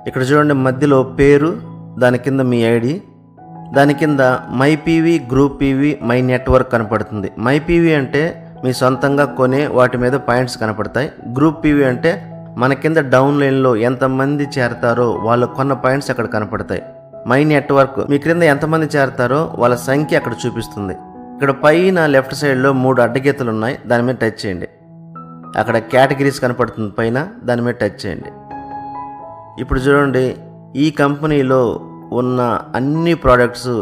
ఇక్కడ చూడండి, మధ్యలో పేరు, దాని కింద మీ ఐడి, దాని కింద my PV, group PV, my network కనపడుతుంది. మై పీవీ అంటే మీ సొంతంగా కొనే వాటి మీద పాయింట్స్ కనపడతాయి. గ్రూప్ పీవీ అంటే మన కింద డౌన్ లైన్లో ఎంతమంది చేరతారో వాళ్ళు కొన్న పాయింట్స్ అక్కడ కనపడతాయి. మై నెట్వర్క్ మీ క్రింద ఎంతమంది చేరతారో వాళ్ళ సంఖ్య అక్కడ చూపిస్తుంది. ఇక్కడ పైన లెఫ్ట్ సైడ్లో 3 అడ్డగీతలు ఉన్నాయి, దాని మీద టచ్ చేయండి. అక్కడ కేటగిరీస్ కనపడుతుంది పైన, దాని మీద టచ్ చేయండి. ఇప్పుడు చూడండి, ఈ కంపెనీలో ఉన్న అన్ని ప్రోడక్ట్స్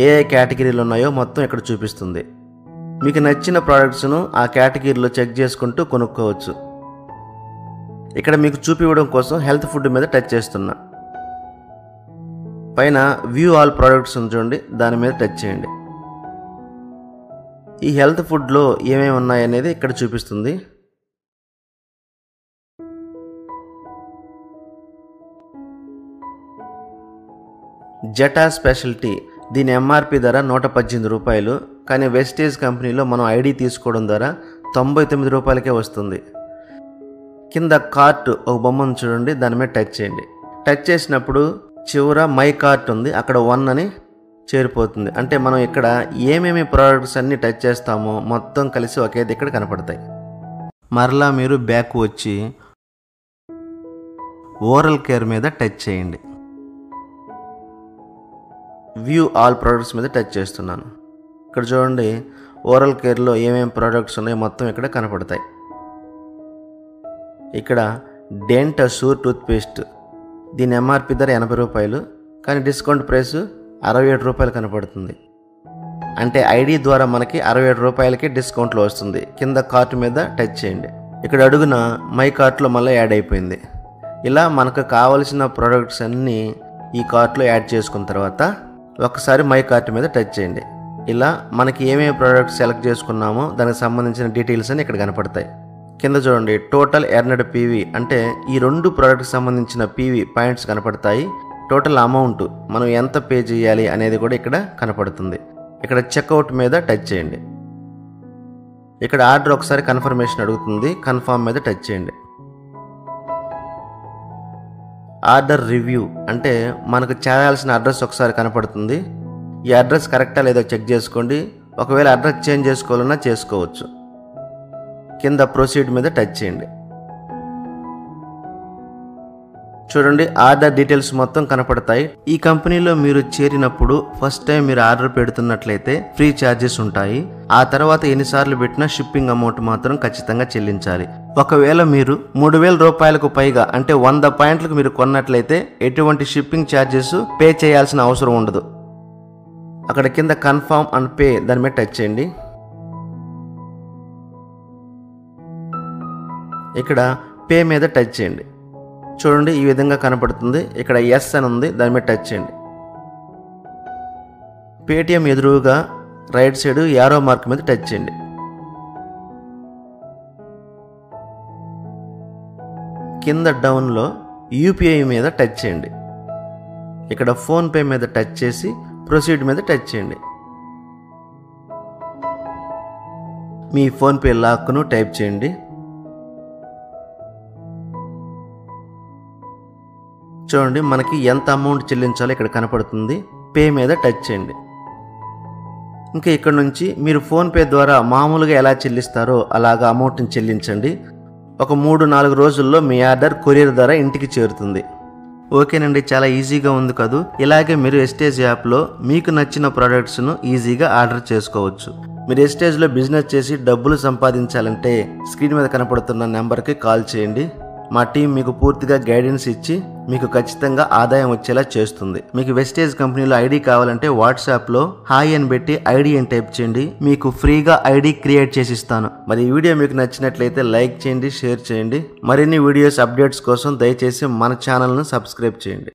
ఏ కేటగిరీలో ఉన్నాయో మొత్తం ఇక్కడ చూపిస్తుంది. మీకు నచ్చిన ప్రోడక్ట్స్ను ఆ కేటగిరీలో చెక్ చేసుకుంటూ కొనుక్కోవచ్చు. ఇక్కడ మీకు చూపివ్వడం కోసం హెల్త్ ఫుడ్ మీద టచ్ చేస్తున్నా. పైన వ్యూ ఆల్ ప్రోడక్ట్స్ చూడండి, దాని మీద టచ్ చేయండి. ఈ హెల్త్ ఫుడ్లో ఏమేమి ఉన్నాయనేది ఇక్కడ చూపిస్తుంది. జటా స్పెషాలిటీ, దీని ఎంఆర్పి ధర 118 రూపాయలు. కానీ వెస్టేజ్ కంపెనీలో మనం ఐడి తీసుకోవడం ద్వారా 99 రూపాయలకే వస్తుంది. కింద కార్ట్ ఒక బొమ్మను చూడండి, దాని మీద టచ్ చేయండి. టచ్ చేసినప్పుడు చివర మై కార్ట్ ఉంది, అక్కడ 1 అని చేరిపోతుంది. అంటే మనం ఇక్కడ ఏమేమి ప్రోడక్ట్స్ అన్ని టచ్ చేస్తామో మొత్తం కలిసి ఒకే దగ్గర కనపడతాయి. మరలా మీరు బ్యాక్ వచ్చి ఓరల్ కేర్ మీద టచ్ చేయండి. వ్యూ ఆల్ ప్రోడక్ట్స్ మీద టచ్ చేస్తున్నాను. ఇక్కడ చూడండి, ఓరల్ కేర్లో ఏమేమి ప్రోడక్ట్స్ ఉన్నాయో మొత్తం ఇక్కడ కనపడతాయి. ఇక్కడ డెంట్ అష్యూర్ టూత్పేస్ట్, దీని ఎంఆర్పి ధర 80 రూపాయలు. కానీ డిస్కౌంట్ ప్రైస్ 67 రూపాయలు కనపడుతుంది. అంటే ఐడి ద్వారా మనకి 67 రూపాయలకి డిస్కౌంట్లో వస్తుంది. కింద కార్ట్ మీద టచ్ చేయండి. ఇక్కడ అడుగున మై కార్ట్లో మళ్ళీ యాడ్ అయిపోయింది. ఇలా మనకు కావలసిన ప్రోడక్ట్స్ అన్నీ ఈ కార్ట్లో యాడ్ చేసుకున్న తర్వాత ఒకసారి మై కార్ట్ మీద టచ్ చేయండి. ఇలా మనకి ఏమేమి ప్రోడక్ట్స్ సెలెక్ట్ చేసుకున్నామో దానికి సంబంధించిన డీటెయిల్స్ అని ఇక్కడ కనపడతాయి. కింద చూడండి, టోటల్ ఎర్నడ్ పీవీ, అంటే ఈ 2 ప్రోడక్ట్కి సంబంధించిన పీవీ పాయింట్స్ కనపడతాయి. టోటల్ అమౌంట్ మనం ఎంత పే చేయాలి అనేది కూడా ఇక్కడ కనపడుతుంది. ఇక్కడ చెక్అవుట్ మీద టచ్ చేయండి. ఇక్కడ ఆర్డర్ ఒకసారి కన్ఫర్మేషన్ అడుగుతుంది, కన్ఫర్మ్ మీద టచ్ చేయండి. ఆర్డర్ రివ్యూ అంటే మనకు చేయాల్సిన అడ్రస్ ఒకసారి కనపడుతుంది. ఈ అడ్రస్ కరెక్టా లేదో చెక్ చేసుకోండి. ఒకవేళ అడ్రస్ చేంజ్ చేసుకోవాలన్నా చేసుకోవచ్చు. కింద ప్రొసీడ్ మీద టచ్ చేయండి. చూడండి, ఆర్డర్ డీటెయిల్స్ మొత్తం కనపడతాయి. ఈ కంపెనీలో మీరు చేరినప్పుడు ఫస్ట్ టైం మీరు ఆర్డర్ పెడుతున్నట్లయితే ఫ్రీ ఛార్జెస్ ఉంటాయి. ఆ తర్వాత ఎన్నిసార్లు పెట్టినా షిప్పింగ్ అమౌంట్ మాత్రం ఖచ్చితంగా చెల్లించాలి. ఒకవేళ మీరు 3000 రూపాయలకు పైగా అంటే 100 పాయింట్లకు మీరు కొన్నట్లయితే ఎటువంటి షిప్పింగ్ ఛార్జెస్ పే చేయాల్సిన అవసరం ఉండదు. అక్కడ కింద కన్ఫర్మ్ అండ్ పే, దాని మీద టచ్ చేయండి. ఇక్కడ పే మీద టచ్ చేయండి. చూడండి, ఈ విధంగా కనపడుతుంది. ఇక్కడ ఎస్ అని ఉంది, దాని మీద టచ్ చేయండి. పేటిఎం ఎదురుగా రైట్ సైడ్ యారో మార్క్ మీద టచ్ చేయండి. కింద డౌన్లో యూపీఐ మీద టచ్ చేయండి. ఇక్కడ ఫోన్పే మీద టచ్ చేసి ప్రొసీడ్ మీద టచ్ చేయండి. మీ ఫోన్పే లాక్ను టైప్ చేయండి. చూడండి, మనకి ఎంత అమౌంట్ చెల్లించాలో ఇక్కడ కనపడుతుంది. పే మీద టచ్ చేయండి. ఇంకా ఇక్కడ నుంచి మీరు ఫోన్పే ద్వారా మామూలుగా ఎలా చెల్లిస్తారో అలాగా అమౌంట్ని చెల్లించండి. ఒక 3-4 రోజుల్లో మీ ఆర్డర్ కొరియర్ ద్వారా ఇంటికి చేరుతుంది. ఓకేనండి, చాలా ఈజీగా ఉంది కదూ. ఇలాగే మీరు ఎస్టేజ్ యాప్లో మీకు నచ్చిన ప్రోడక్ట్స్ను ఈజీగా ఆర్డర్ చేసుకోవచ్చు. మీరు ఎస్టేజ్లో బిజినెస్ చేసి డబ్బులు సంపాదించాలంటే స్క్రీన్ మీద కనపడుతున్న నెంబర్కి కాల్ చేయండి. మా టీం మీకు పూర్తిగా గైడెన్స్ ఇచ్చి మీకు ఖచ్చితంగా ఆదాయం వచ్చేలా చేస్తుంది. మీకు వెస్టేజ్ కంపెనీలో ఐడి కావాలంటే వాట్సాప్లో హాయ్ అని పెట్టి ఐడి అని టైప్ చేయండి. మీకు ఫ్రీగా ఐడి క్రియేట్ చేసి ఇస్తాను. మరి ఈ వీడియో మీకు నచ్చినట్లయితే లైక్ చేయండి, షేర్ చేయండి. మరిన్ని వీడియోస్ అప్డేట్స్ కోసం దయచేసి మన ఛానల్ను సబ్స్క్రైబ్ చేయండి.